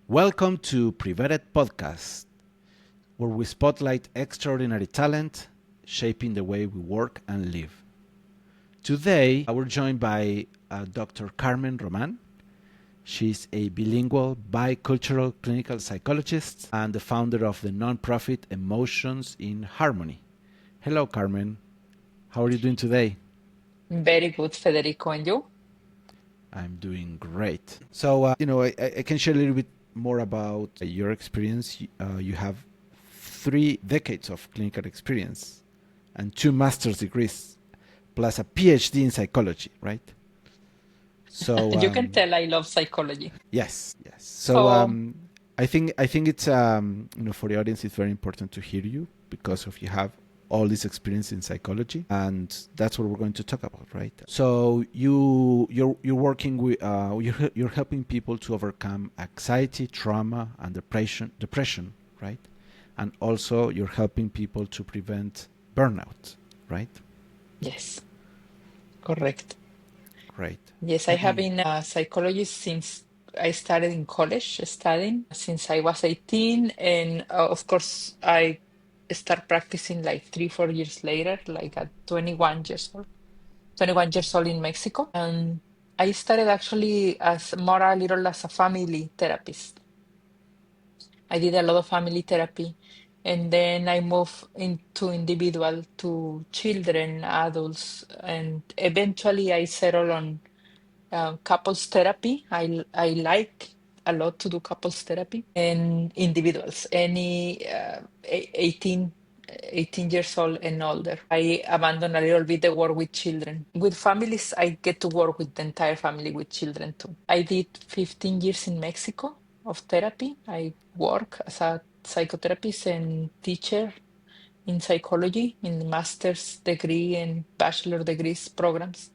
Welcome to Privated Podcast, where we spotlight extraordinary talent shaping the way we work and live. Today, we're joined by Dr. Carmen Román. She's a bilingual, bicultural clinical psychologist and the founder of the nonprofit Emotions in Harmony. Hello, Carmen. How are you doing today? Very good, Federico. And you? I'm doing great. So, I can share a little bit more about your experience. You have 3 decades of clinical experience and 2 master's degrees, plus a PhD in psychology, right? So, You can tell I love psychology. yes. So, So, I think it's for the audience, it's very important to hear you because of you have all this experience in psychology, and that's what we're going to talk about, right? So you're working with you're helping people to overcome anxiety, trauma, and depression, right? And also you're helping people to prevent burnout, right? yes, correct. Great. Yes, I have been a psychologist since I started in college studying, since I was 18. And of course, I start practicing like 3, 4 years later, like at 21 years old, 21 years old in Mexico. And I started actually as more a little as a family therapist. I did a lot of family therapy, and then I moved into individual to children, adults, and eventually I settled on couples therapy. I like a lot to do couples therapy and individuals, any 18 years old and older. I abandoned a little bit the work with children. With families, I get to work with the entire family with children too. I did 15 years in Mexico of therapy. I work as a psychotherapist and teacher in psychology in master's degree and bachelor degrees programs.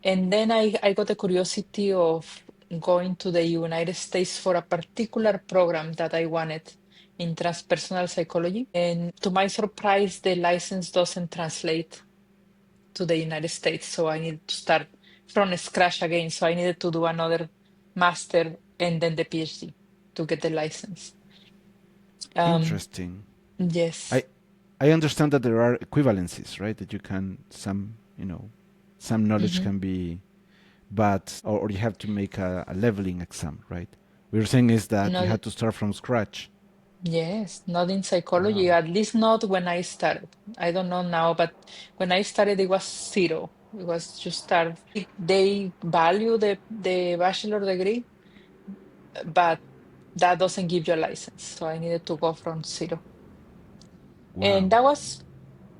And then I got the curiosity of going to the United States for a particular program that I wanted in transpersonal psychology. And to my surprise, the license doesn't translate to the United States. So I needed to start from scratch again. So I needed to do another master and then the PhD to get the license. Um, Interesting. yes. I I understand that there are equivalencies, right? That you can some knowledge Mhm. can be, but or you have to make a leveling exam, right? What you're saying is that you Not, had to start from scratch. yes, not in psychology, Wow. at least not when I started. I don't know now, but when I started, it was zero. It was just start. They value the bachelor degree, but that doesn't give you a license. So I needed to go from zero. And Wow.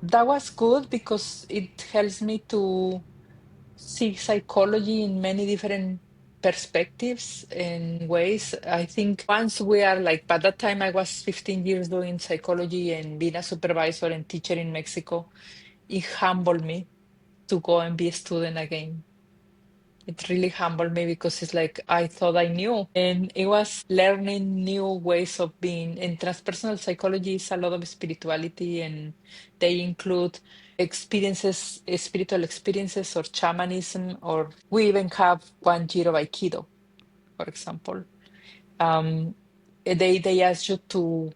that was good because it helps me to see psychology in many different perspectives and ways. I think once we are like, by that time I was 15 years doing psychology and being a supervisor and teacher in Mexico, it humbled me to go and be a student again. It really humbled me because it's like I thought I knew. And it was learning new ways of being. And transpersonal psychology is a lot of spirituality, and they include experiences, spiritual experiences, or shamanism, or we even have one year of Aikido, for example. Um, they ask you to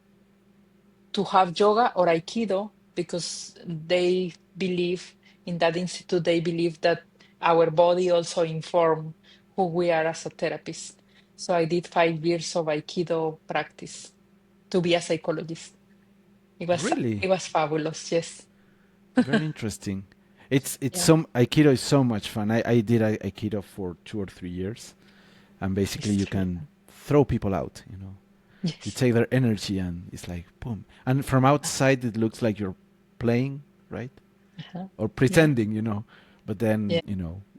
have yoga or Aikido because they believe in that institute, they believe that our body also inform who we are as a therapist. So I did 5 years of Aikido practice to be a psychologist. It was Really? it was fabulous, yes. Very interesting. It's Yeah, some Aikido is so much fun. I did Aikido for 2 or 3 years, and basically you it's really can fun. throw people out. You Yes. take their energy and it's like boom. And from outside it looks like you're playing, right? Uh-huh. Or Yeah. pretending, but Yeah. then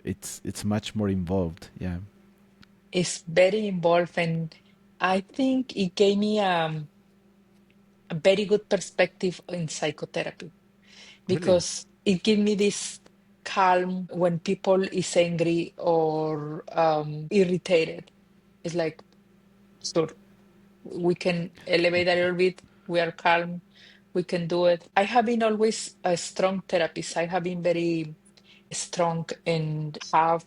it's much more involved. Yeah. It's very involved, and I think it gave me a very good perspective in psychotherapy Really. because it gives me this calm when people is angry or irritated. It's like, sure, we can elevate a little bit. We are calm. We can do it. I have been always a strong therapist. I have been very strong and have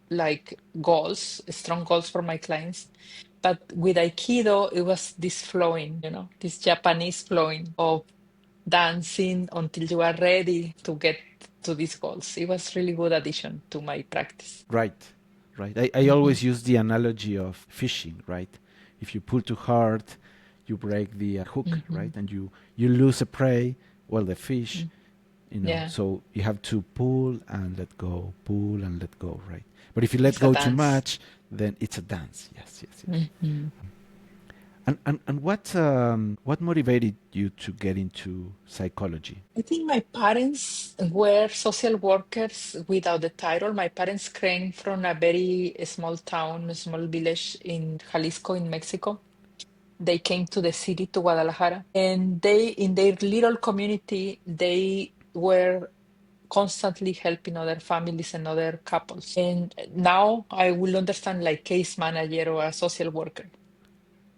like goals, strong goals for my clients. But with Aikido, it was this flowing, this Japanese flowing of dancing until you are ready to get to these goals. It was really good addition to my practice. Right, right. I Hmm. always use the analogy of fishing, right? If you pull too hard, you break the hook, Hmm. right? And you lose a prey, well, the fish, Yeah, so you have to pull and let go, right? But if you let it's a go too dance. much, then it's a dance. Yes, yes, yes. Hmm. And what motivated you to get into psychology? I think my parents were social workers without the title. My parents came from a very small town, a small village in Jalisco, in Mexico. They came to the city, to Guadalajara, and in their little community, they were constantly helping other families and other couples. And now I will understand like case manager or a social worker.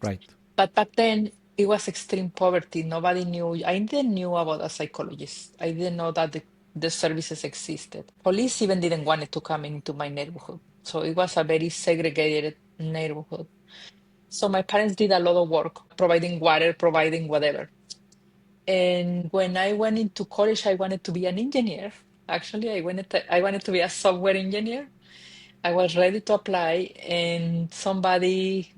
Right. But back then it was extreme poverty. Nobody knew. I didn't knew about a psychologist. I didn't know that the services existed. Police even didn't want it to come into my neighborhood. So it was a very segregated neighborhood. So my parents did a lot of work, providing water, providing whatever. And when I went into college, I wanted to be an engineer. Actually, I wanted to be a software engineer. I was ready to apply, and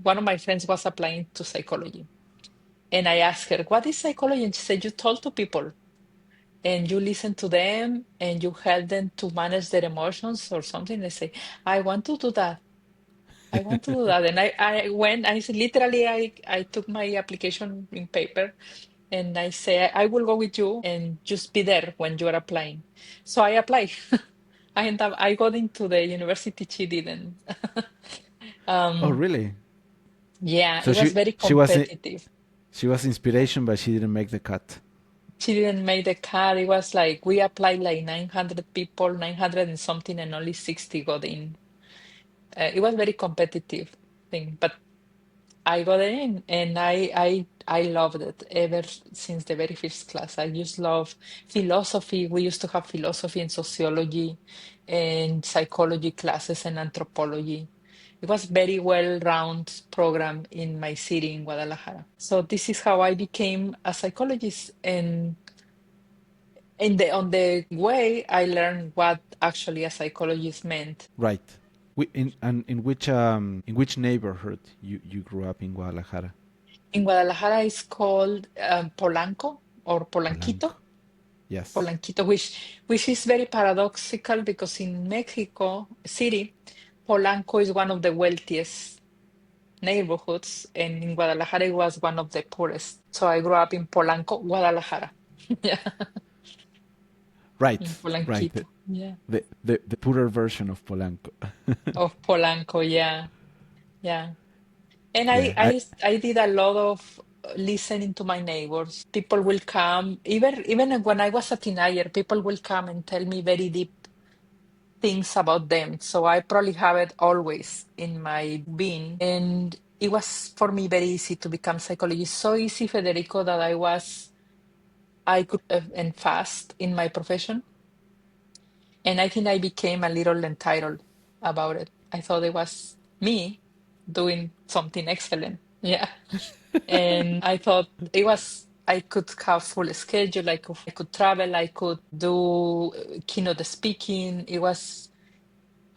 one of my friends was applying to psychology. And I asked her, "What is psychology?" And she said, "You talk to people and you listen to them and you help them to manage their emotions or something." I say, "I want to do that. I want to do that." And I went, I said, literally, I took my application in paper and I say, "I will go with you and just be there when you are applying." So I apply. I got into the university she didn't. Oh, Um, really? yeah, So it was very competitive. she was inspiration, but she didn't make the cut. She didn't make the cut. It was like we applied like 900 people, 900 and something, and only 60 got in. It was very competitive thing, but I got in and I loved it ever since the very first class. I just love philosophy. We used to have philosophy and sociology and psychology classes and anthropology. It was very well-rounded program in my city in Guadalajara. So this is how I became a psychologist, and on the way I learned what actually a psychologist meant. Right. In which neighborhood you grew up in Guadalajara? In Guadalajara, it's called Polanco or Polanco. Polanquito. Yes. Polanquito, which is very paradoxical because in Mexico City, Polanco is one of the wealthiest neighborhoods, and in Guadalajara it was one of the poorest. So I grew up in Polanco, Guadalajara. Yeah, Right. in Right. Polanquito. Yeah, The poorer version of Polanco. of Polanco. Yeah, yeah. And I, Yeah. I, I did a lot of listening to my neighbors. People will come, even when I was a teenager, people will come and tell me very deep things about them. So I probably have it always in my being. And it was for me very easy to become psychologist. So easy, Federico, that I could and fast in my profession. And I think I became a little entitled about it. I thought it was me doing something excellent. Yeah. And I thought I could have full schedule, I could travel, I could do keynote speaking. It was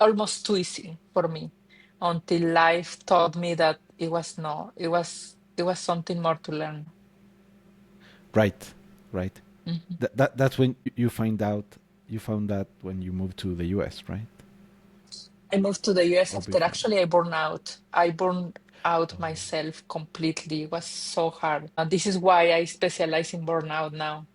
almost too easy for me until life taught me that it was no, it was something more to learn. Right. Right. Mhm. That's when you find out. You found that when you moved to the U.S., right? I moved to the US Or after before? actually I burned out. I burned out Oh. myself completely. It was so hard. And this is why I specialize in burnout now,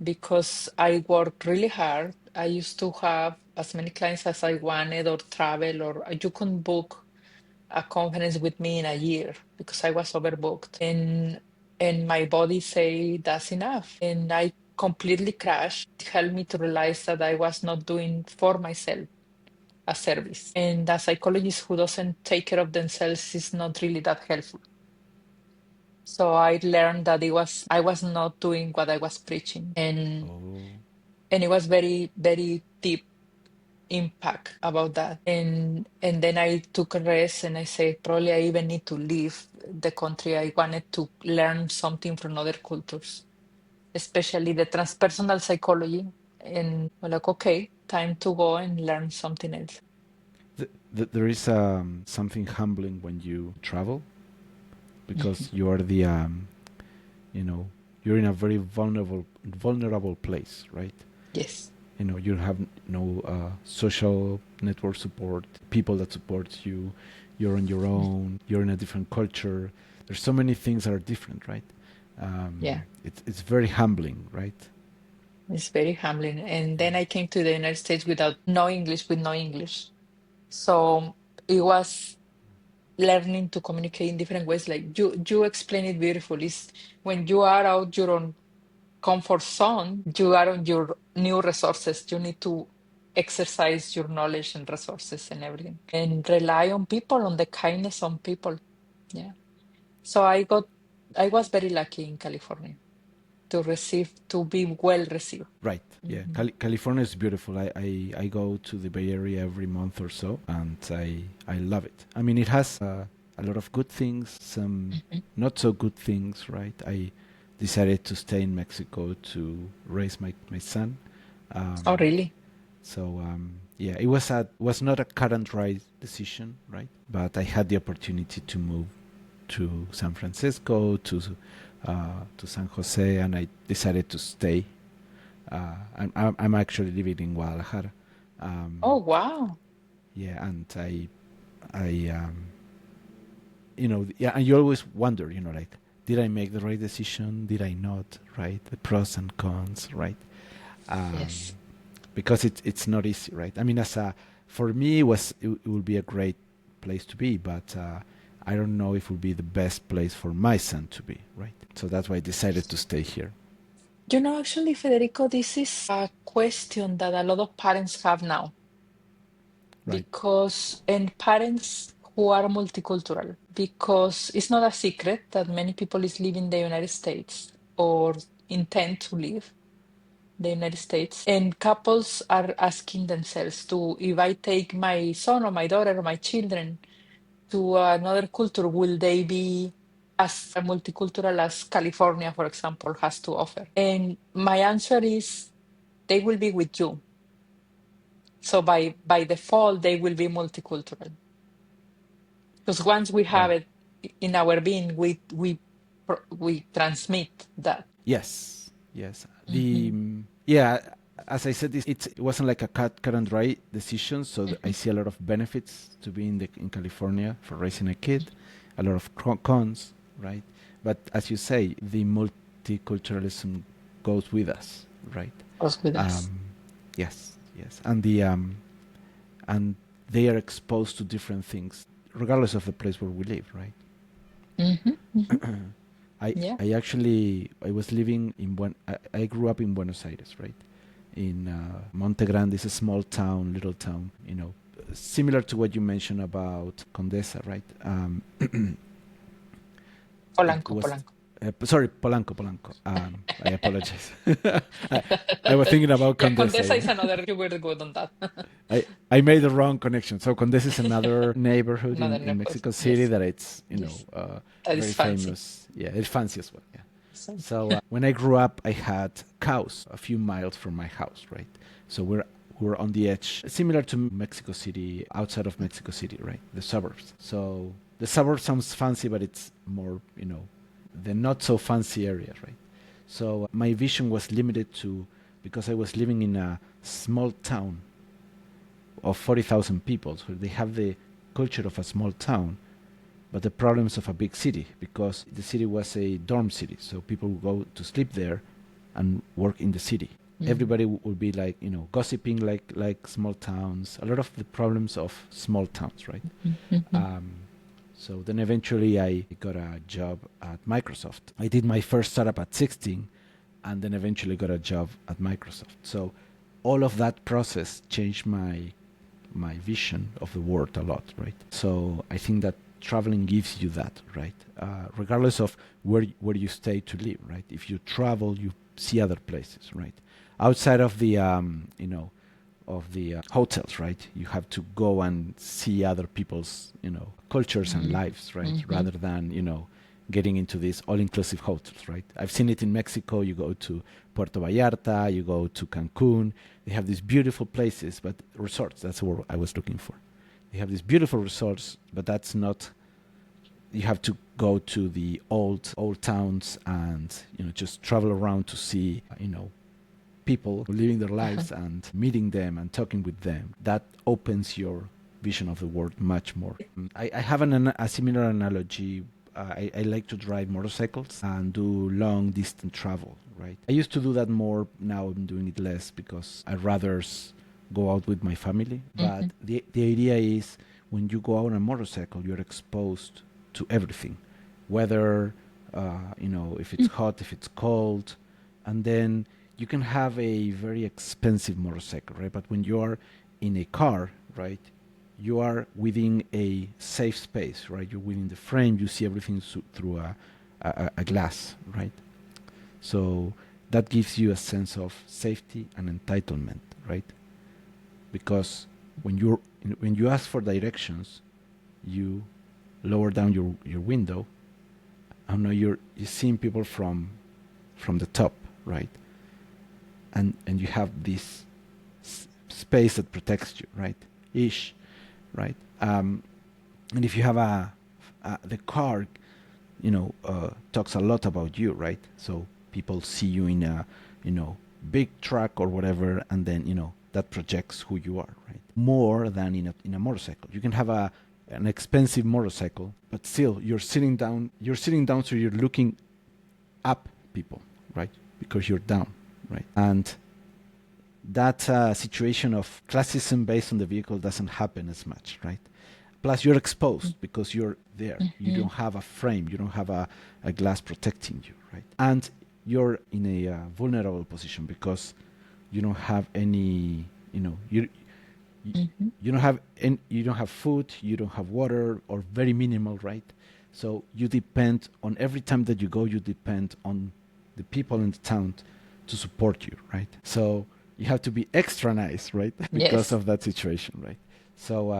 because I worked really hard. I used to have as many clients as I wanted or travel, or you couldn't book a conference with me in a year because I was overbooked. And my body say that's enough. And I completely crashed. It helped me to realize that I was not doing for myself a service. And a psychologist who doesn't take care of themselves is not really that helpful. So I learned that I was not doing what I was preaching. And Oh. and it was very, very deep impact about that. And then I took a rest and I said, probably I even need to leave the country. I wanted to learn something from other cultures, especially the transpersonal psychology. And we're like, okay, time to go and learn something else. There is something humbling when you travel because you are you know, you're in a very vulnerable place, right? Yes. You know, you have no social network support, people that support you. You're on your own. You're in a different culture. There's so many things that are different, right? Yeah, It's very humbling, right? it's very humbling. And then I came to the United States without no English, with no English. So it was learning to communicate in different ways. Like you explain it beautifully. It's when you are out your own comfort zone, you are on your new resources. You need to exercise your knowledge and resources and everything, and rely on people, on the kindness on people. Yeah. So I was very lucky in California to be well received. Right. Yeah. Mhm. California is beautiful. I go to the Bay Area every month or so, and I love it. I mean, it has a lot of good things, some Mhm. not so good things, right? I decided to stay in Mexico to raise my son. Oh, Um, really? yeah, it was not a cut and dry decision, right? But I had the opportunity to move to San Francisco, to San Jose, and I decided to stay. I'm actually living in Guadalajara. Oh, Um, wow. yeah, and I yeah, and you always wonder, like, did I make the right decision? Did I not? Right, the pros and cons, right? Um, Yes. because it's not easy, right? I mean, for me, it would be a great place to be, but I don't know if it would be the best place for my son to be, right? So that's why I decided to stay here. Actually, Federico, this is a question that a lot of parents have now Right. and parents who are multicultural, because it's not a secret that many people is living in the United States or intend to live the United States, and couples are asking themselves to, if I take my son or my daughter or my children to another culture, will they be as multicultural as California, for example, has to offer? And my answer is they will be with you. So by default, they will be multicultural. Because once we have Right. it in our being, we transmit that. Yes. Yes. Hmm. Yeah, as I said, it wasn't like a cut and dry decision. So I Hmm. see a lot of benefits to be in California for raising a kid, a lot of cons, right? But as you say, the multiculturalism goes with us, right? Goes with us. Um, yes, yes, and they are exposed to different things regardless of the place where we live, right? Hmm. Hmm. I Yeah. I actually I was living in I grew up in Buenos Aires, right? In Monte Grande is a small town, little town, similar to what you mentioned about Condesa, right? It Polanco, was Polanco. sorry, Polanco. I apologize. I, I was thinking about Yeah, Condesa. Condesa is Yeah. another, you were good on that. I made the wrong connection. So Condesa is another neighborhood Another in neighborhood. Mexico City Yes. that it's Yes. That is very fancy. famous. Yeah, it's fancy as well. Yeah. So, So when I grew up, I had cows a few miles from my house, right? So we're on the edge, similar to Mexico City, outside of Mexico City, right? The suburbs. So the suburbs sounds fancy, but it's more, the not so fancy area, right? So my vision was limited to because I was living in a small town of 40,000 people. So they have the culture of a small town, but the problems of a big city because the city was a dorm city. So people would go to sleep there and work in the city. mm, Everybody would be like, gossiping like small towns. A lot of the problems of small towns, right? mm, mm, mm. Um, so then eventually I got a job at Microsoft. I did my first startup at 16 and then eventually got a job at Microsoft. So all of that process changed my vision of the world a lot, right? So I think that traveling gives you that, right? Regardless of where you stay to live, right? If you travel, you see other places, right? Outside of the of the hotels, right? You have to go and see other people's, cultures and lives, right? Mm-hmm. Rather than, getting into these all-inclusive hotels, right? I've seen it in Mexico. You go to Puerto Vallarta, you go to Cancun. They have these beautiful places, but resorts. That's what I was looking for. They have these beautiful resorts, but that's not. You have to go to the old towns and just travel around to see people living their Uh-huh. lives and meeting them and talking with them. That opens your vision of the world much more. I have a similar analogy. I like to drive motorcycles and do long distance travel, right? I used to do that more. Now I'm doing it less because I'd rather go out with my family. But Mm-hmm. the idea is when you go out on a motorcycle, you're exposed to everything, whether, if it's hot, if it's cold. And then you can have a very expensive motorcycle, right? But when you are in a car, right, you are within a safe space, right? You're within the frame. You see everything through a glass, right? So that gives you a sense of safety and entitlement, right? Because when you ask for directions, you lower down your window, and now you're seeing people from the top, right? And you have this space that protects you, right? Ish, right? And if you have the car, talks a lot about you, right? So people see you in a, big truck or whatever, and then that projects who you are, right? More than in a motorcycle. You can have an expensive motorcycle, but still you're sitting down. You're sitting down, so you're looking up people, right? Because you're down, right? And that situation of classism based on the vehicle doesn't happen as much, right? Plus, you're exposed because you're there. You Mm-hmm. don't have a frame. You don't have a glass protecting you, right? And you're in a vulnerable position because you don't have any, you, Mm-hmm. you don't have food, you don't have water, or very minimal, right? So you depend on every time that you go. You depend on the people in the town to support you, right? So you have to be extra nice, right? Because Yes. of that situation, right? So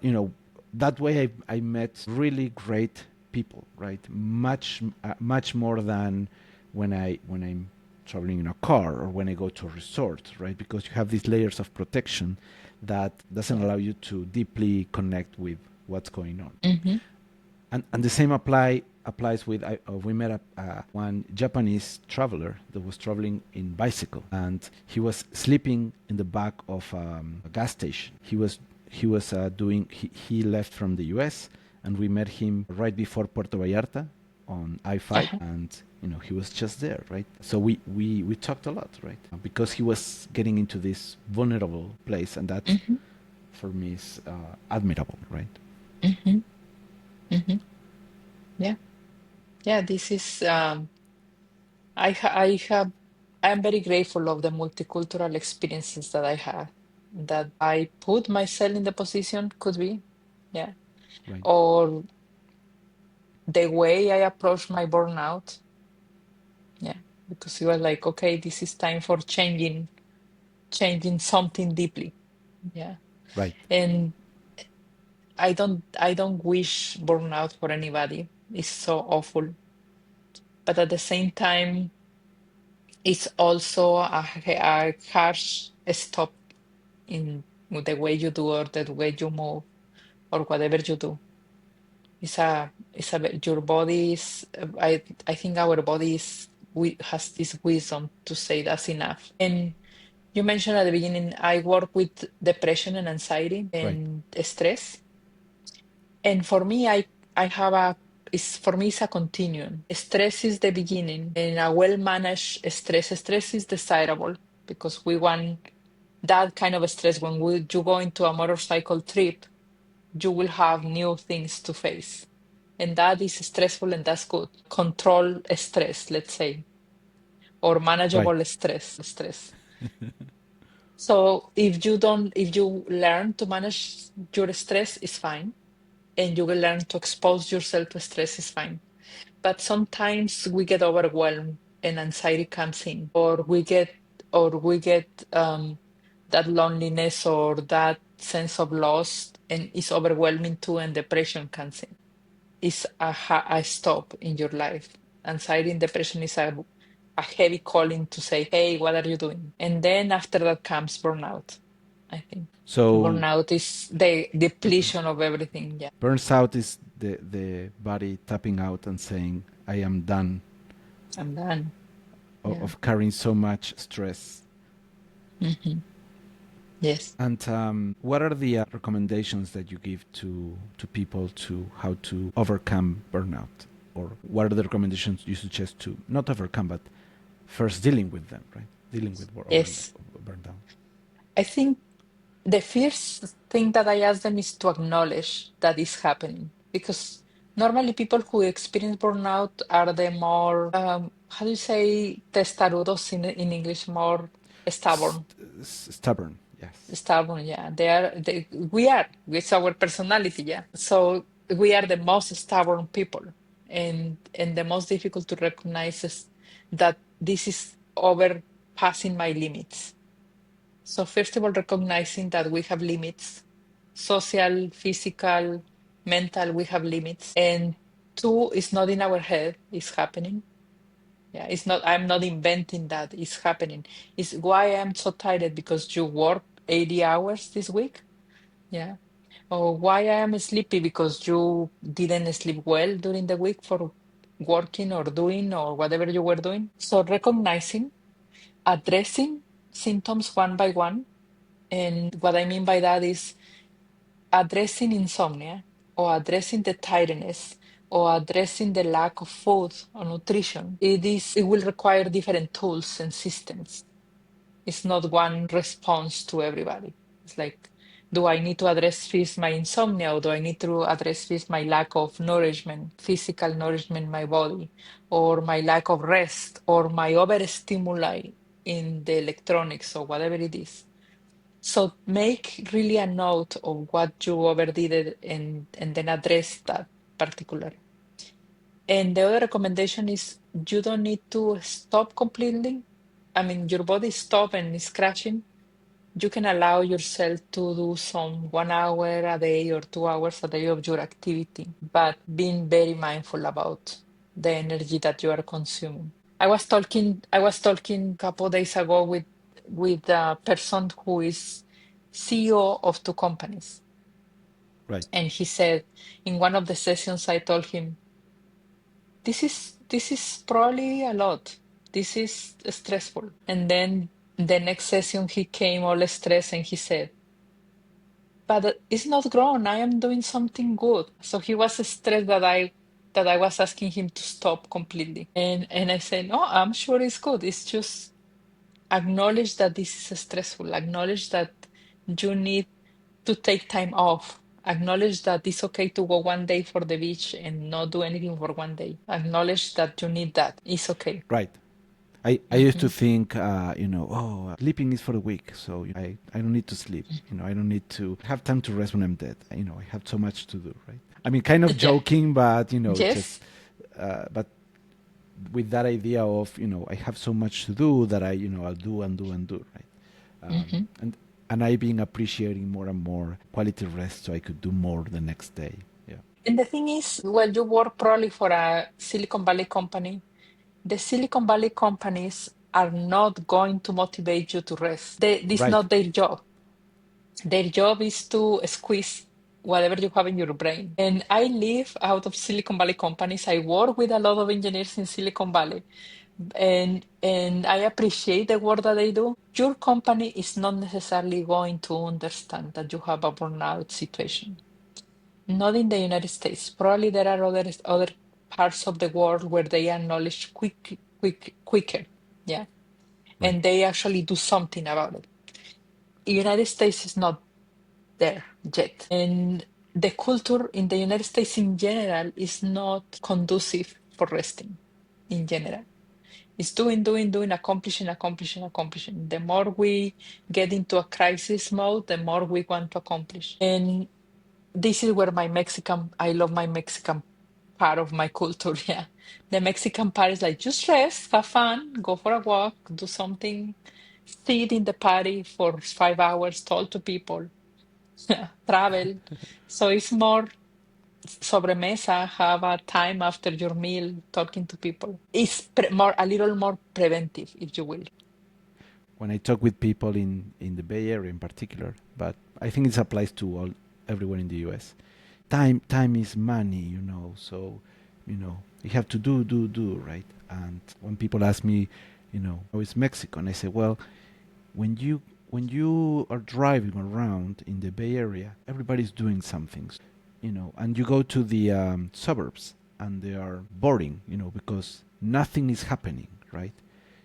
you know, that way I met really great people, right? Much more than when I'm traveling in a car or when I go to a resort, right? Because you have these layers of protection that doesn't Yeah. allow you to deeply connect with what's going on. Mm-hmm. And the same applies with we met one Japanese traveler that was traveling in bicycle, and he was sleeping in the back of a gas station. He left from the U.S. and we met him right before Puerto Vallarta on I-5, Uh-huh. and he was just there, right? So we talked a lot, right? Because he was getting into this vulnerable place, and that Mm-hmm. for me is admirable, right? Mm-hmm. Mm-hmm. Yeah. Yeah. This is I have I'm very grateful of the multicultural experiences that I had, that I put myself in the position, could be, yeah, Right. or the way I approached my burnout, yeah, because it was like, okay, this is time for changing something deeply, yeah, Right. and I don't wish burnout for anybody. It's so awful, but at the same time, it's also a harsh stop in the way you do or the way you move or whatever you do. Your body is, I think our body has this wisdom to say that's enough. And you mentioned at the beginning, I work with depression and anxiety Right. and stress. And for me, I have for me, it's a continuum. Stress is the beginning, and a well-managed stress is desirable because we want that kind of stress. When you go into a motorcycle trip, you will have new things to face. And that is stressful and that's good. Control stress, let's say, or Right. manageable stress. So if you learn to manage your stress, it's fine. And you will learn to expose yourself to stress, is fine. But sometimes we get overwhelmed and anxiety comes in, or we get or we get that loneliness or that sense of loss, and it's overwhelming too, and depression comes in. It's a stop in your life. Anxiety and depression is a heavy calling to say, hey, what are you doing? And then after that comes burnout, I think. So Burnout is the depletion of everything. Yeah, burns out is the body tapping out and saying, I am done I'm done. Yeah. of carrying so much stress. Hmm. Yes. And what are the recommendations that you give to people to how to overcome burnout? Or what are the recommendations you suggest to not overcome, but first dealing with them, right? Dealing with Yes. burnout. I think the first thing that I ask them is to acknowledge that is happening, because normally people who experience burnout are the more, how do you say, testarudos in English, more stubborn. Stubborn, yes. Stubborn, yeah. We are, it's our personality, yeah. So we are the most stubborn people. And the most difficult to recognize is that this is overpassing my limits. So first of all, recognizing that we have limits, social, physical, mental, we have limits. And two, it's not in our head, it's happening. Yeah, it's not, I'm not inventing that, it's happening. It's why I'm so tired because you worked 80 hours this week. Yeah. Or why I am sleepy because you didn't sleep well during the week for working or doing or whatever you were doing. So recognizing, addressing symptoms one by one. And what I mean by that is addressing insomnia or addressing the tiredness or addressing the lack of food or nutrition. It will require different tools and systems. It's not one response to everybody. It's like, do I need to address first my insomnia, or do I need to address first my lack of nourishment, physical nourishment in my body, or my lack of rest, or my overstimuli in the electronics or whatever it is? So make really a note of what you overdid it, and then address that particular. And the other recommendation is you don't need to stop completely. I mean, your body stop and is crashing. You can allow yourself to do some 1 hour a day or 2 hours a day of your activity, but being very mindful about the energy that you are consuming. I was talking a couple days ago with a person who is CEO of two companies. Right. And he said in one of the sessions I told him, this is probably a lot. This is stressful. And then the next session he came all stressed and he said, but it's not grown. I am doing something good. So he was stressed that I was asking him to stop completely. And I said, no, I'm sure it's good. It's just acknowledge that this is stressful. Acknowledge that you need to take time off. Acknowledge that it's okay to go 1 day for the beach and not do anything for 1 day. Acknowledge that you need that. It's okay. Right. I used to Hmm. think, sleeping is for the weak, so I don't need to sleep. I don't need to have time to rest when I'm dead. I have so much to do, right? I mean, kind of Yeah. joking, but just, Yes. but with that idea of, I have so much to do that I'll do and do and do, right? Hmm. And I being appreciating more and more quality rest so I could do more the next day. Yeah. And the thing is, well, you work probably for a Silicon Valley company. The Silicon Valley companies are not going to motivate you to rest. This is Right. not their job. Their job is to squeeze whatever you have in your brain. And I live out of Silicon Valley companies. I work with a lot of engineers in Silicon Valley. And I appreciate the work that they do. Your company is not necessarily going to understand that you have a burnout situation. Not in the United States. Probably there are other parts of the world where they acknowledge quicker. Yeah. Right. And they actually do something about it. United States is not there yet. And the culture in the United States in general is not conducive for resting in general. It's doing, accomplishing, accomplishing, accomplishing. The more we get into a crisis mode, the more we want to accomplish. And this is where I love my Mexican part of my culture. Yeah. The Mexican part is like, just rest, have fun, go for a walk, do something, sit in the party for 5 hours, talk to people, travel. So it's more sobremesa, have a time after your meal talking to people. It's more a little more preventive, if you will. When I talk with people in the Bay Area in particular, but I think it applies to all everyone in the U.S. Time is money, So, you have to do, right? And when people ask me, how is Mexico, and I say, well, when you are driving around in the Bay Area, everybody's doing something, and you go to the suburbs, and they are boring, because nothing is happening, right?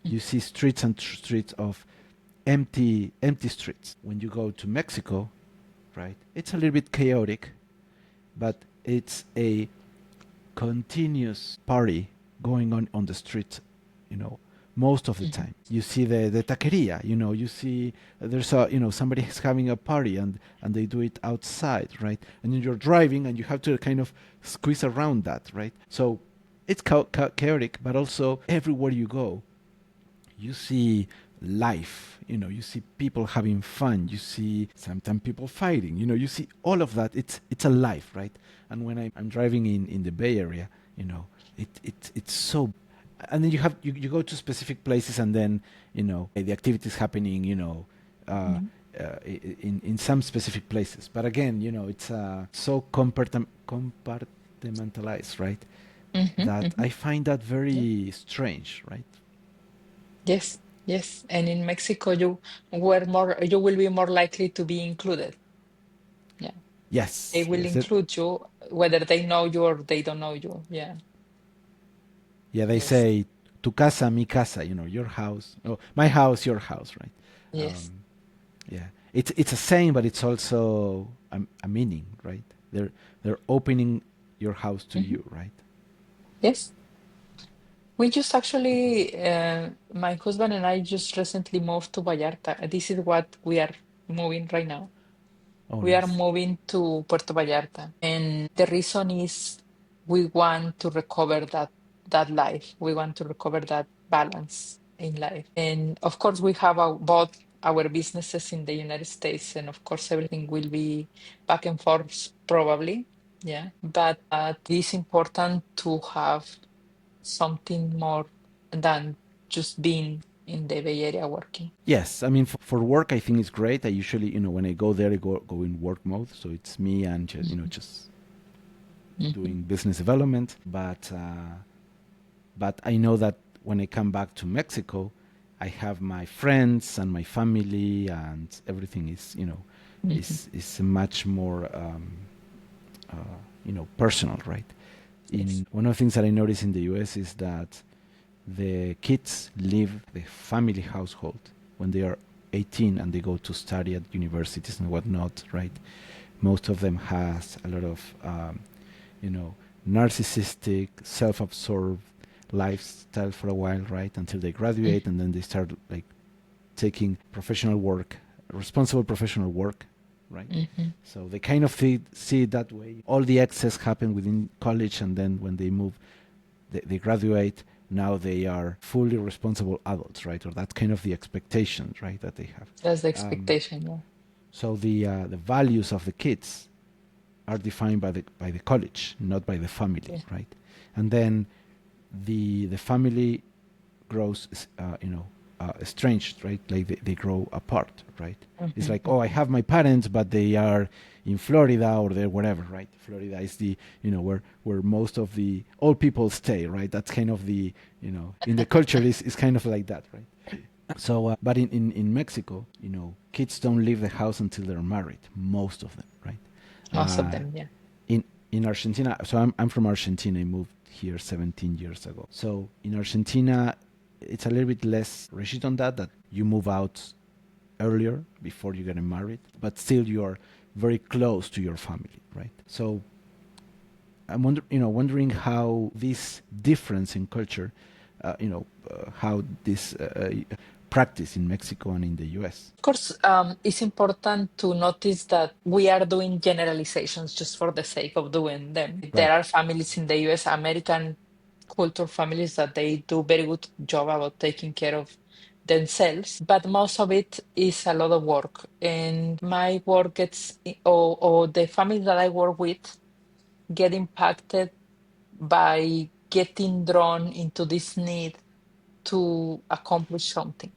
You see streets and streets of empty streets. When you go to Mexico, right, it's a little bit chaotic, but it's a continuous party going on the street, you know, most of the Mhm. time. You see the taqueria, you see there's somebody is having a party and they do it outside, right? And then you're driving and you have to kind of squeeze around that, right? So it's chaotic, but also everywhere you go, you see life, you see people having fun, you see sometimes people fighting, you see all of that. It's alive, right? And when I'm driving in the Bay Area, it's so. And then you go to specific places, and then the activities happening, uh, Mhm. in some specific places. But again, it's so compartmentalized, right? Mhm. That I Mhm. find that Yeah. very strange, right? Yes, yes. And in Mexico, you will be more likely to be included. Yeah. They Yes, will yes. include you whether they know you or they don't know you. Yeah. Yeah, they Yes. say tu casa, mi casa. Your house, my house, your house, right? Yes. Yeah, it's a saying, but it's also a meaning, right? They're opening your house to Mhm. you, right? Yes. We just actually, my husband and I just recently moved to Vallarta. This is what we are moving right now. Oh, We are nice. moving to Puerto Vallarta, and the reason is we want to recover that life. We want to recover that balance in life. And of course, we have both our businesses in the United States, and of course, everything will be back and forth probably. Yeah, but it is important to have something more than just being in the Bay Area working. Yes, I mean for work, I think it's great. I usually, when I go there, I go in work mode, so it's me and Mhm. just Mhm. doing business development. But I know that when I come back to Mexico, I have my friends and my family, and everything is Mhm. is much more uh, personal, right? Yes. In one of the things that I notice in the U.S. is that the kids leave the family household when they are 18 and they go to study at universities and whatnot, right? Most of them has a lot of you know narcissistic, self-absorbed lifestyle for a while, right? Until they graduate, and then they start like taking professional work, responsible professional work, right? Mhm. So they kind of see it that way. All the excess happen within college, and then when they move, they graduate. Now they are fully responsible adults, right? Or that's kind of the expectation, right, that they have. That's the Um, expectation, yeah. so the values of the kids are defined by the college, not by the family, Yeah. right? And then the family grows, estranged, right? Like they grow apart, right? It's Mhm. like, oh, I Mhm. have my parents, but they are in Florida or they're whatever, right? Florida is the, where most of the old people stay, right? That's kind of the, in the culture is kind of like that, right? So, but in Mexico, kids don't leave the house until they're married, most of them, right? Most of Uh, them, yeah. in Argentina, so I'm from Argentina. I moved here 17 years ago. So in Argentina, it's a little bit less rigid on that. That you move out earlier before you get married, but still you are very close to your family, right? So I'm wondering how this difference in culture, how this practice in Mexico and in the U.S. Of course, it's important to notice that we are doing generalizations just for the sake of doing them. Right. There are families in the US, American culture families, that they do very good job about taking care of themselves, but most of it is a lot of work. And my work or the family that I work with get impacted by getting drawn into this need to accomplish something.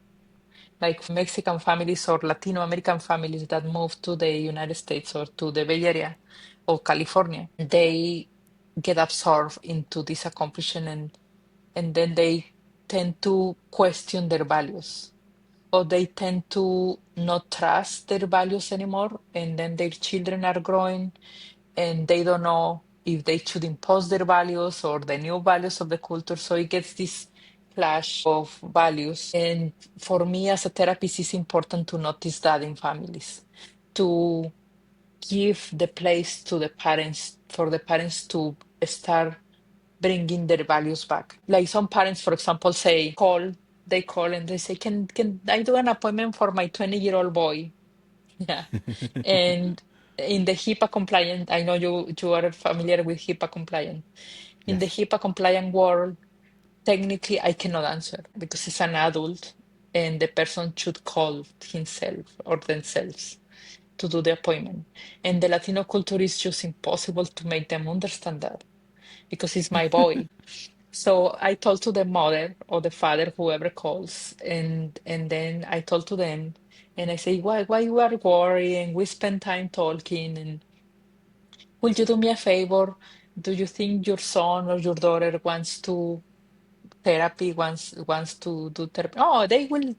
Like Mexican families or Latino American families that move to the United States or to the Bay Area or California, they get absorbed into this accomplishment, and then they tend to question their values, or they tend to not trust their values anymore. And then their children are growing and they don't know if they should impose their values or the new values of the culture. So it gets this clash of values. And for me as a therapist, it's important to notice that in families, to give the place to the parents, for the parents to start bringing their values back. Like some parents, for example, they call and they say, can I do an appointment for my 20-year-old boy? Yeah. And in the HIPAA compliant, I know you are familiar with HIPAA compliant. In the Yes. HIPAA compliant world, technically I cannot answer because it's an adult and the person should call himself or themselves to do the appointment. And the Latino culture is just impossible to make them understand that because it's my boy. So I told to the mother or the father, whoever calls, and then I told to them, and I say, why you are worrying? We spend time talking, and will you do me a favor? Do you think your son or your daughter wants to therapy, wants to do therapy? Oh, they will.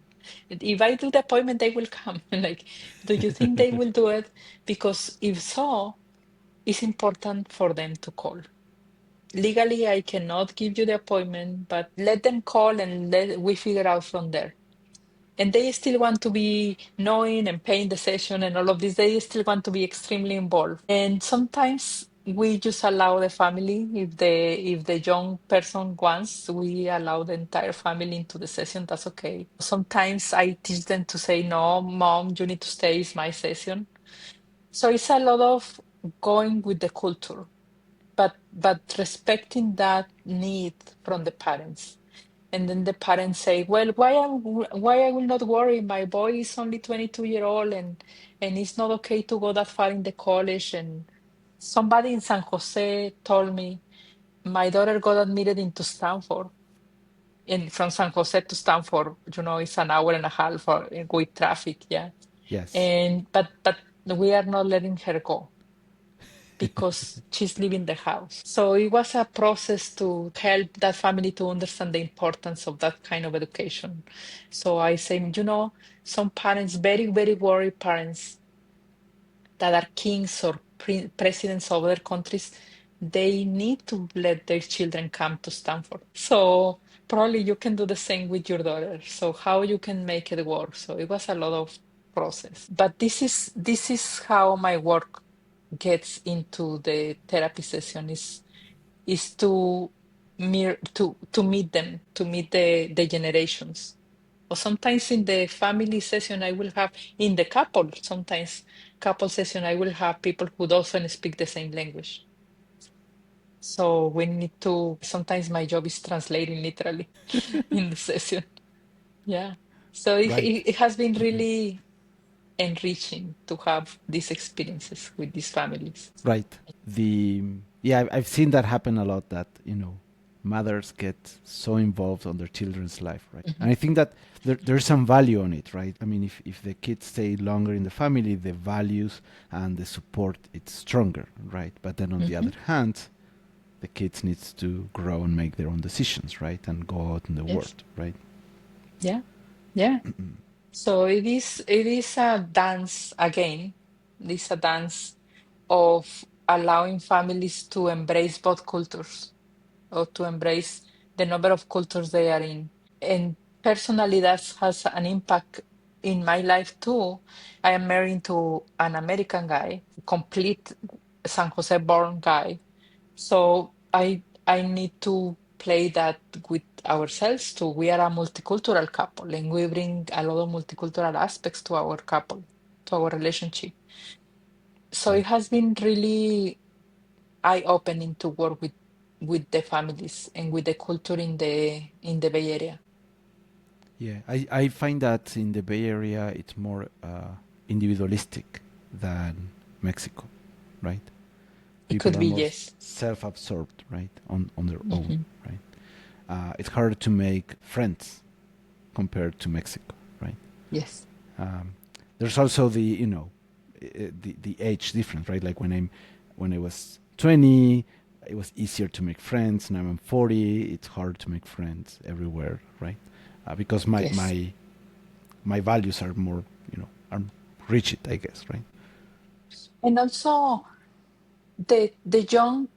If I do the appointment, they will come. Like, do you think they will do it? Because if so, it's important for them to call. Legally, I cannot give you the appointment, but let them call and we figure out from there. And they still want to be knowing and paying the session and all of this. They still want to be extremely involved. And sometimes we just allow the family, if the young person wants, we allow the entire family into the session. That's okay. Sometimes I teach them to say, no, mom, you need to stay. It's my session. So it's a lot of going with the culture, but respecting that need from the parents. And then the parents say, well, why I will not worry? My boy is only 22-year-old and it's not okay to go that far in the college. And somebody in San Jose told me my daughter got admitted into Stanford. And from San Jose to Stanford, it's an hour and a half with traffic, yeah. Yes. And but we are not letting her go because she's leaving the house. So it was a process to help that family to understand the importance of that kind of education. So I say, some parents, very, very worried parents that are kings or presidents of other countries, they need to let their children come to Stanford. So probably you can do the same with your daughter. So how you can make it work. So it was a lot of process. But this is how my work gets into the therapy session is to meet them, to meet the generations. Or sometimes in the family session, I will have in the couple session, I will have people who doesn't speak the same language. So we need to, sometimes my job is translating literally in the session. Yeah. So it, Right. it it has been really enriching to have these experiences with these families. Right. The Yeah, I've seen that happen a lot. That mothers get so involved on their children's life, right? Mhm, And I think that there's some value on it, right? I mean, if the kids stay longer in the family, the values and the support it's stronger, right? But then on the mhm. other hand, the kids needs to grow and make their own decisions, right? And go out in the Yes. world, right? Yeah. Yeah. So it is a dance again. It's a dance of allowing families to embrace both cultures or to embrace the number of cultures they are in. And personally, that has an impact in my life too. I am married to an American guy, complete San Jose born guy. So I need to play that with ourselves too. We are a multicultural couple and we bring a lot of multicultural aspects to our couple, to our relationship. So it Right. has been really eye-opening to work with the families and with the culture in the Bay Area. Yeah, I find that in the Bay Area it's more individualistic than Mexico, right? It People could are be, more yes. self-absorbed, right, on their own, Hmm. right? It's harder to make friends compared to Mexico, right? Yes. Um, there's also the the age difference, right? Like when I was 20, it was easier to make friends. Now I'm 40, it's hard to make friends everywhere, right? Because Yes. my values are more, are rigid, I guess, right? And also the young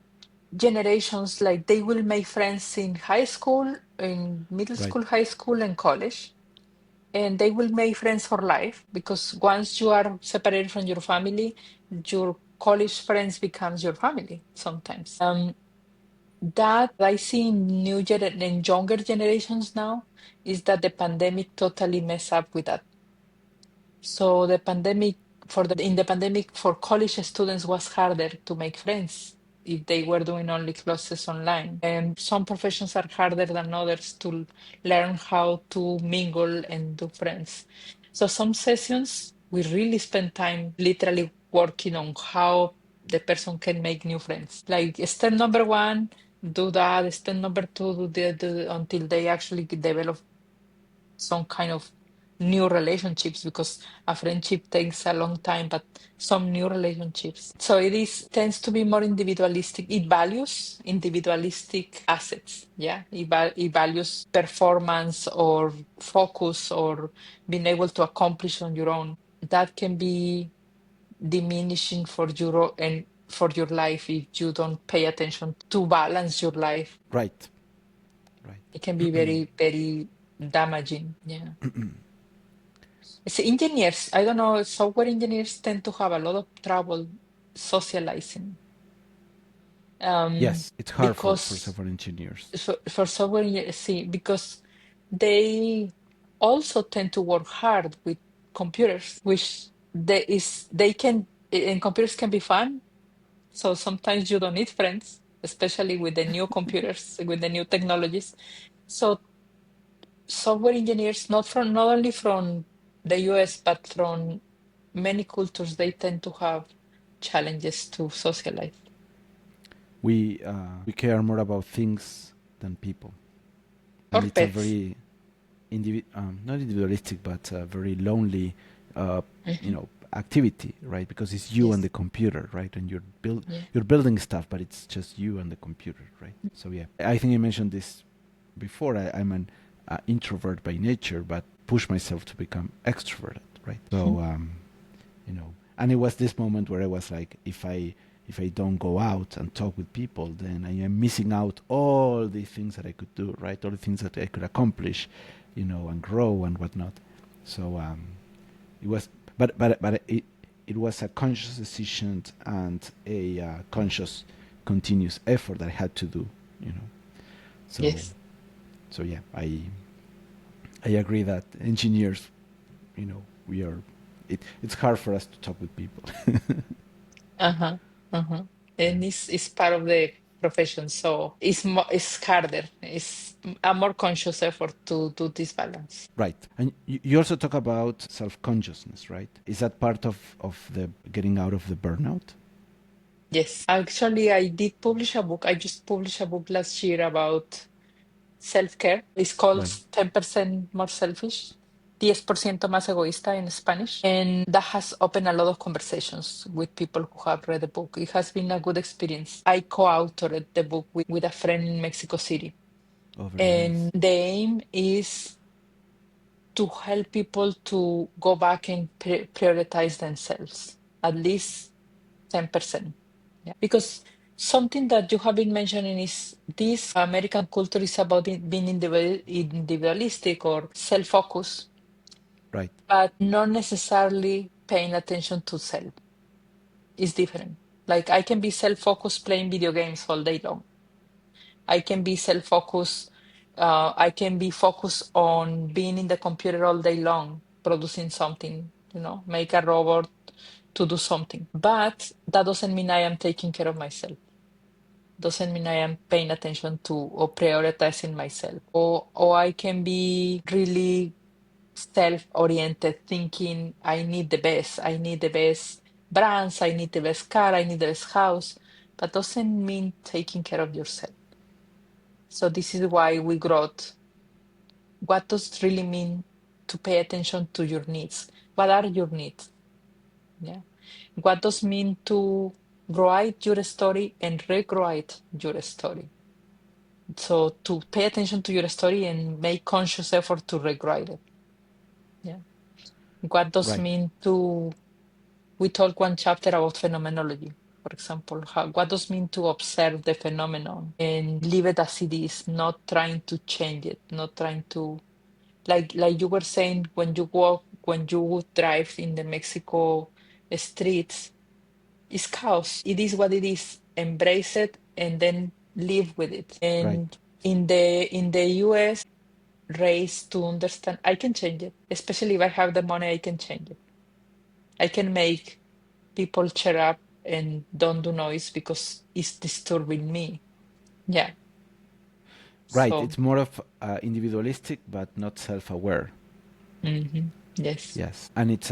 generations, like they will make friends in high school, in middle Right, school, high school, and college. And they will make friends for life because once you are separated from your family, your college friends becomes your family sometimes. That I see in younger generations now is that the pandemic totally messed up with that. So the pandemic in the pandemic for college students was harder to make friends if they were doing only classes online. And some professions are harder than others to learn how to mingle and do friends. So some sessions we really spend time literally working on how the person can make new friends. Like step number one, do that. Step number two, until they actually develop some kind of new relationships because a friendship takes a long time, but some new relationships. So it is tends to be more individualistic. It values individualistic assets. Yeah, it values performance or focus or being able to accomplish on your own. That can be diminishing for and for your life if you don't pay attention to balance your life. right, right. It can be very, very damaging. Yeah. So engineers, I don't know, software engineers tend to have a lot of trouble socializing. Yes, it's hard for Because software engineers. for software engineers, see, because they also tend to work hard with computers, which they can, and computers can be fun. So sometimes you don't need friends, especially with the new computers, with the new technologies. So software engineers, not only from the US, but from many cultures, they tend to have challenges to socialize. We care more about things than people, Or and it's a pets. very not individualistic, but very lonely, uh, Hmm. activity, right? Because it's you and Yes. the computer, right? And Yeah. you're building stuff, but it's just you and the computer, right? So yeah, I think I mentioned this before. I'm an introvert by nature, but push myself to become extroverted, right? Mhm. So and it was this moment where I was like, if I don't go out and talk with people, then I am missing out all the things that I could do, right? All the things that I could accomplish, and grow and whatnot. So it was, but it was a conscious decision and a conscious, continuous effort that I had to do, you know. So Yes. so yeah, I agree that engineers, we are. It's hard for us to talk with people. Uh-huh. Uh-huh. Yeah. And it's part of the profession, so it's harder. It's a more conscious effort to do this balance. Right. And you also talk about self consciousness, right? Is that part of the getting out of the burnout? Yes. Actually, I did publish a book. I just published a book last year about self-care. It's called Right. 10% More Selfish, 10% más egoísta in Spanish. And that has opened a lot of conversations with people who have read the book. It has been a good experience. I co-authored the book with a friend in Mexico City. Oh, very And nice. the aim is to help people to go back and prioritize themselves, at least 10%. Yeah. Because something that you have been mentioning is this American culture is about being individualistic or self-focused, Right. but not necessarily paying attention to self. It's different. Like I can be self-focused playing video games all day long. I can be self-focused. I can be focused on being in the computer all day long, producing something, make a robot to do something. But that doesn't mean I am taking care of myself. doesn't mean I am paying attention to or prioritizing myself. Or I can be really self-oriented, thinking I need the best. I need the best brands, I need the best car, I need the best house. But doesn't mean taking care of yourself. So this is why we growth. What does it really mean to pay attention to your needs? What are your needs? Yeah. What does it mean to write your story and rewrite your story? So to pay attention to your story and make conscious effort to rewrite it. Yeah. What does it Right. mean to we talk one chapter about phenomenology, for example. What does it mean to observe the phenomenon and leave it as it is, not trying to change it, not trying to like you were saying when you drive in the Mexico streets, it's chaos. It is what it is. Embrace it and then live with it. Right. And in the US, raised to understand I can change it. Especially if I have the money, I can change it. I can make people cheer up and don't do noise because it's disturbing me. Yeah. Right. So, It's more of individualistic, but not self-aware. yes. Yes, and it's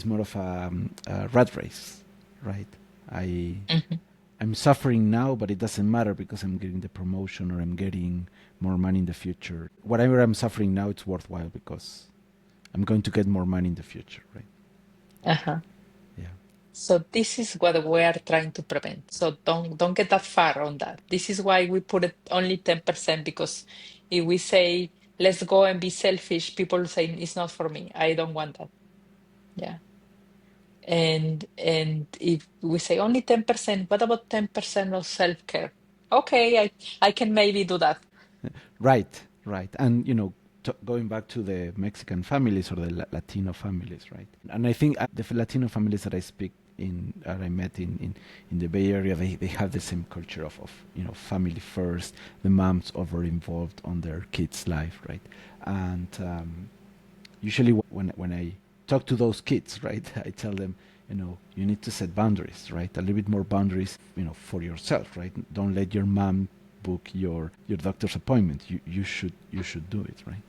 more of a rat race, right? I Hmm. I'm suffering now, but it doesn't matter because I'm getting the promotion or I'm getting more money in the future. Whatever I'm suffering now, it's worthwhile because I'm going to get more money in the future, right? Uh-huh. Yeah. So this is what we are trying to prevent. So don't get that far on that. This is why we put it only 10% because if we say let's go and be selfish, people say it's not for me. I don't want that. Yeah. And if we say only 10%, what about 10% of self-care? Okay, I can maybe do that. Right, right. And, going back to the Mexican families or the Latino families, right? And I think the Latino families that I speak that I met in the Bay Area, they have the same culture of family first, the moms over involved on their kids' life, right? And usually when I talk to those kids, right, I tell them, you need to set boundaries, right? A little bit more boundaries, for yourself, right? Don't let your mom book your doctor's appointment. You should do it, right?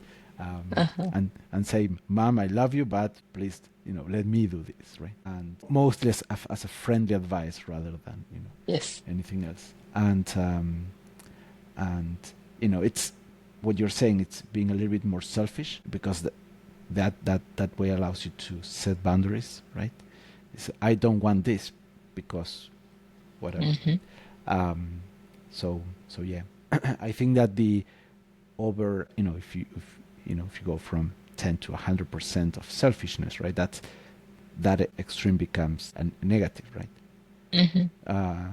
Uh-huh. And say, Mom, I love you, but please, let me do this, right? And mostly as a friendly advice rather than Yes. anything else. And it's what you're saying. It's being a little bit more selfish because that way allows you to set boundaries, right? I don't want this because whatever, Hmm. right? Um, so yeah, I think that the over, if you go from 10 to 100% of selfishness, right? That extreme becomes a negative, right? Hmm. Uh,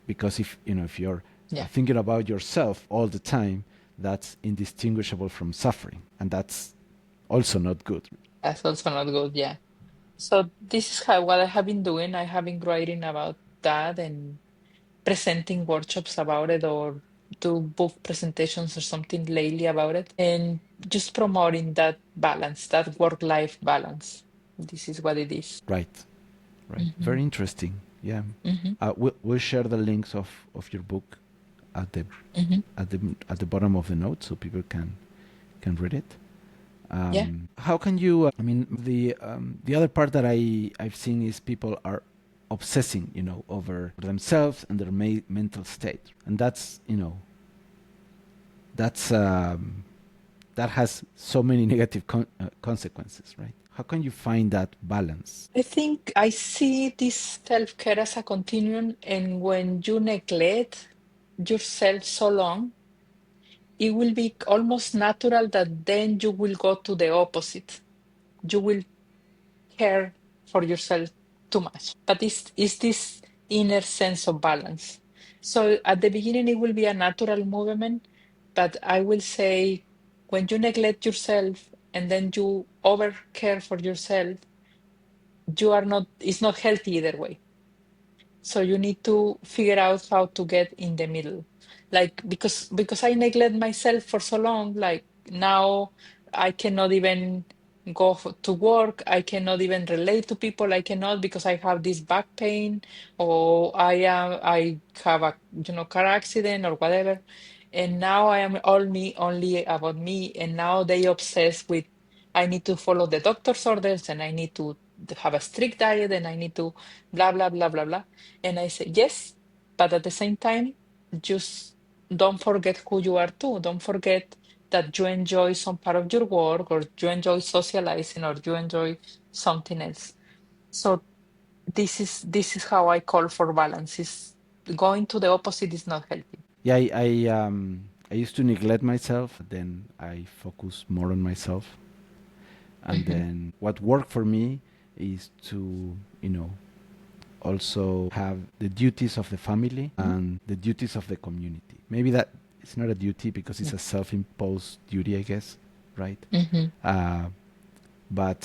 because if you're Yeah, thinking about yourself all the time, that's indistinguishable from suffering, and that's also not good. that's also not good. Yeah. So this is what I have been doing. I have been writing about that and presenting workshops about it or do book presentations or something lately about it and just promoting that balance, that work-life balance. This is what it is. Right, right. Hmm. Very interesting. Yeah. Hmm. We'll share the links of your book at the Hmm. at the bottom of the note so people can read it. Yeah. How can you? I mean, the other part that I've seen is people are obsessing, over themselves and their mental state, and that's that has so many negative consequences, right? How can you find that balance? I think I see this self-care as a continuum, and when you neglect yourself so long, it will be almost natural that then you will go to the opposite. You will care for yourself too much. But it's this inner sense of balance. So at the beginning, it will be a natural movement, but I will say when you neglect yourself and then you over care for yourself, you are not, it's not healthy either way. So you need to figure out how to get in the middle. Like because I neglect myself for so long, like now I cannot even to work. I cannot even relate to people. I cannot because I have this back pain, or I have a car accident or whatever. And now I am all me, only about me. And now they obsess with I need to follow the doctor's orders, and I need to have a strict diet, and I need to blah blah blah blah blah. And I say yes, but at the same time, just don't forget who you are too. Don't forget that you enjoy some part of your work, or you enjoy socializing, or you enjoy something else. So this is how I call for balance. Is going to the opposite is not healthy. Yeah, I used to neglect myself. Then I focus more on myself, and Hmm. then what worked for me is to also have the duties of the family and the duties of the community. Maybe that it's not a duty because it's a self-imposed duty, I guess, right? Hmm. Uh, but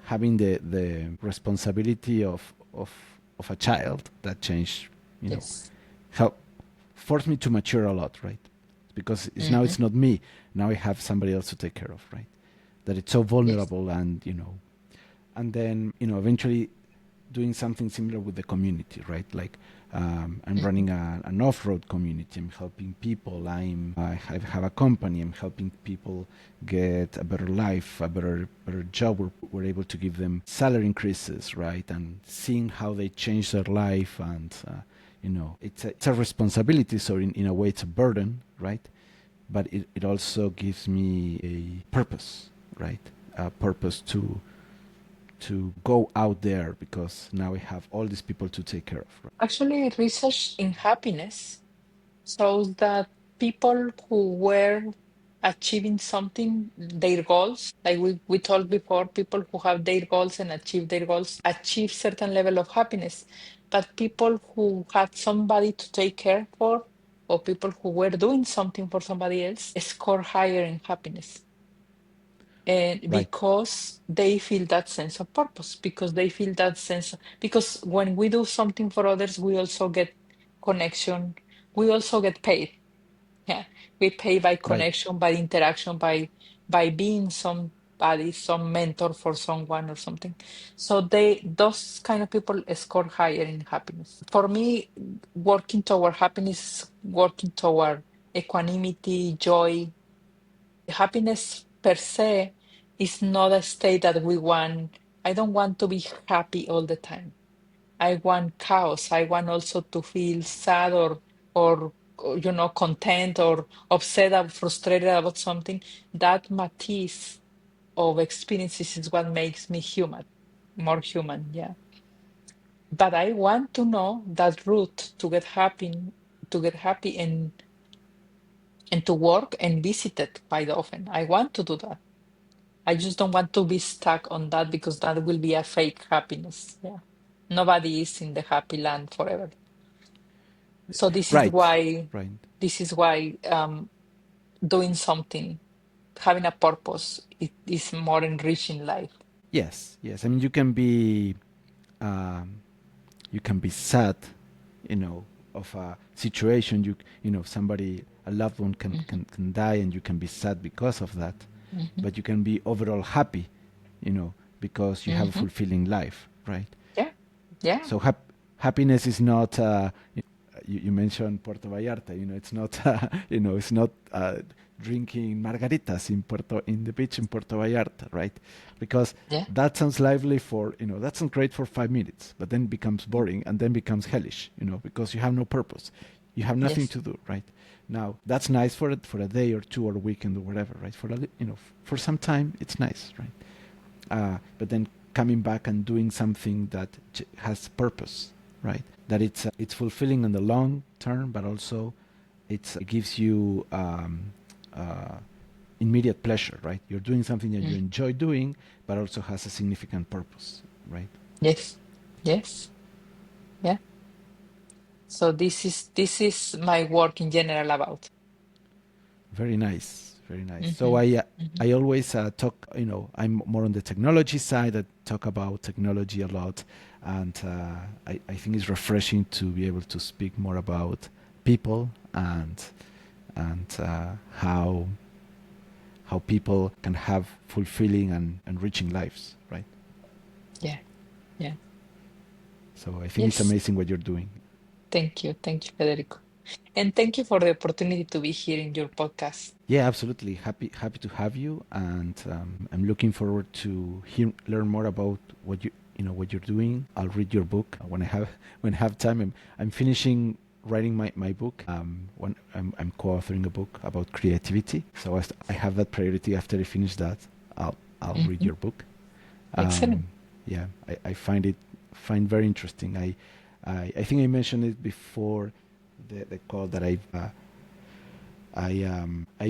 having the responsibility of a child that changed, Yes. help forced me to mature a lot, right? Because now Hmm. it's not me. Now I have somebody else to take care of, right? That it's so Yes. vulnerable, and then eventually doing something similar with the community, right? Like I'm running Hmm. an off-road community. I'm helping people. I have a company. I'm helping people get a better life, a better job. We're able to give them salary increases, right? And seeing how they change their life, and it's a responsibility. So in a way, it's a burden, right? But it also gives me a purpose, right? A purpose to go out there because now we have all these people to take care of. Right? Actually, research in happiness shows that people who were achieving something, their goals, like we told before, people who have their goals and achieve their goals achieve certain level of happiness. But people who had somebody to take care for, or people who were doing something for somebody else, score higher in happiness. And Right. because they feel that sense of purpose, because they feel that sense, because when we do something for others, we also get connection, we also get paid. Yeah, we pay by Right. connection, by interaction, by being somebody, some mentor for someone or something. So those kind of people score higher in happiness. For me, working toward happiness, working toward equanimity, joy. Happiness per se is not a state that we want. I don't want to be happy all the time. I want chaos. I want also to feel sad, or content, or upset or frustrated about something. That matiz of experiences is what makes me human, more human, yeah. But I want to know that route to get happy, and to work and visit it quite often. I want to do that. I just don't want to be stuck on that, because that will be a fake happiness. Yeah. Nobody is in the happy land forever. So Right. Right. this is why doing something, having a purpose, it is more enriching life. Yes. Yes. I mean, um, you can be sad, of a situation. Somebody, a loved one can, Hmm. can can die, and you can be sad because of that. Hmm. But you can be overall happy, because you have a Hmm. fulfilling life, right? Yeah. Yeah. So happiness is not. You mentioned Puerto Vallarta. It's not. It's not drinking margaritas in the beach in Puerto Vallarta, right? Because Yeah. that sounds lively for that sounds great for 5 minutes, but then becomes boring and then becomes hellish. Because you have no purpose, you have nothing Yes. to do, right? Now that's nice for a day or two or a weekend or whatever, right? For some time it's nice, right? But then coming back and doing something that has purpose, right? That it's fulfilling in the long term, but also it gives you uh, immediate pleasure, right? You're doing something that you Mm. enjoy doing, but also has a significant purpose, right? Yes. Yes. Yeah. So this is my work in general about. Very nice, very nice. So Hmm. I always talk. I'm more on the technology side. I talk about technology a lot, and I think it's refreshing to be able to speak more about people and how how people can have fulfilling and enriching lives, right? Yeah. Yeah. So I think it's Yes. amazing what you're doing. Thank you. Thank you, Federico. And thank you for the opportunity to be here in your podcast. Yeah, absolutely. Happy to have you, and I'm looking forward to learn more about what you're doing. I'll read your book when I have when I have time. I'm finishing writing my book. When I'm co-authoring a book about creativity, so I have that priority. After I finish that, I'll read Mhm. your book. Excellent. Um, yeah, I find very interesting. I think I mentioned it before the call that I've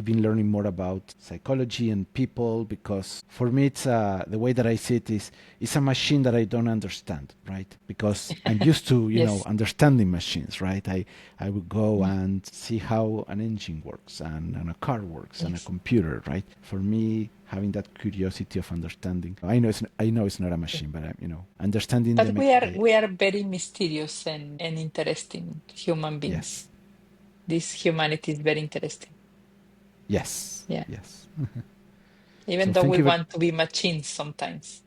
been learning more about psychology and people, because for me it's the way that I see it is it's a machine that I don't understand, right? Because I'm used to Yes. understanding machines, right? I would go Mm. and see how an engine works and a car works and a Yes. computer, right? For me, having that curiosity of understanding, I know it's not a Yeah. machine, but understanding But we are very mysterious and interesting human beings. yes, This humanity is very interesting. yes, Yeah. yes. Even So though thank we you very want to be machines sometimes.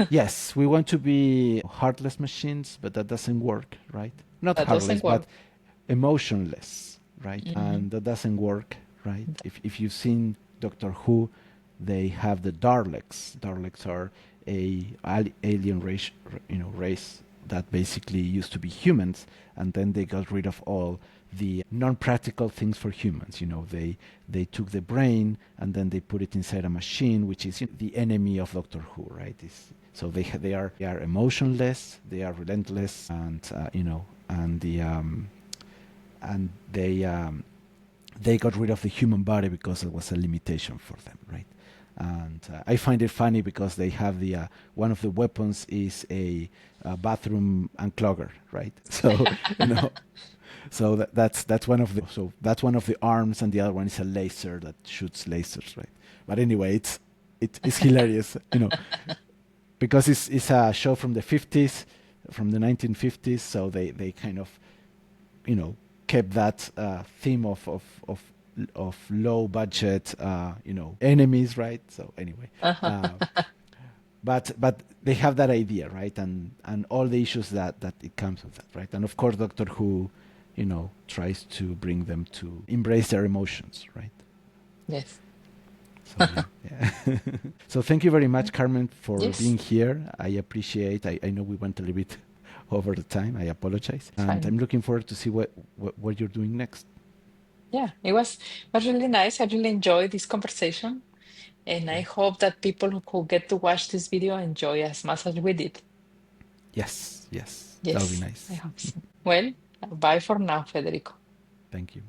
Yes, we want to be heartless machines, but that doesn't work, right? Not That heartless, doesn't but work. emotionless, right? Hmm. And that doesn't work, right? If you've seen Doctor Who, they have the Daleks. Daleks are alien race, race that basically used to be humans, and then they got rid of all the non-practical things for humans. They took the brain and then they put it inside a machine, which is the enemy of Doctor Who, right? So they are emotionless, they are relentless, and and the and they got rid of the human body because it was a limitation for them, right? And I find it funny because they have the one of the weapons is a bathroom unclogger, right? So you know, so that's one of the arms, and the other one is a laser that shoots lasers, right? But anyway, it's hilarious, because it's a show from the 50s, from the 1950s. So they kind of you know kept that theme of low budget enemies, right? So anyway, Uh-huh. uh, but they have that idea, right? And all the issues that it comes with that, right? And of course Doctor Who tries to bring them to embrace their emotions, right? Yes. So yeah. So thank you very much, Carmen, for Yes. being here. I appreciate. I know we went a little bit over the time. I apologize, and Fine. I'm looking forward to see what you're doing next. Yeah, it was really nice. I really enjoyed this conversation, and I Yeah. hope that people who get to watch this video enjoy as much as we did. Yes. Yes. That would be Yes, I nice. hope so. Well, bye for now, Federico. Thank you.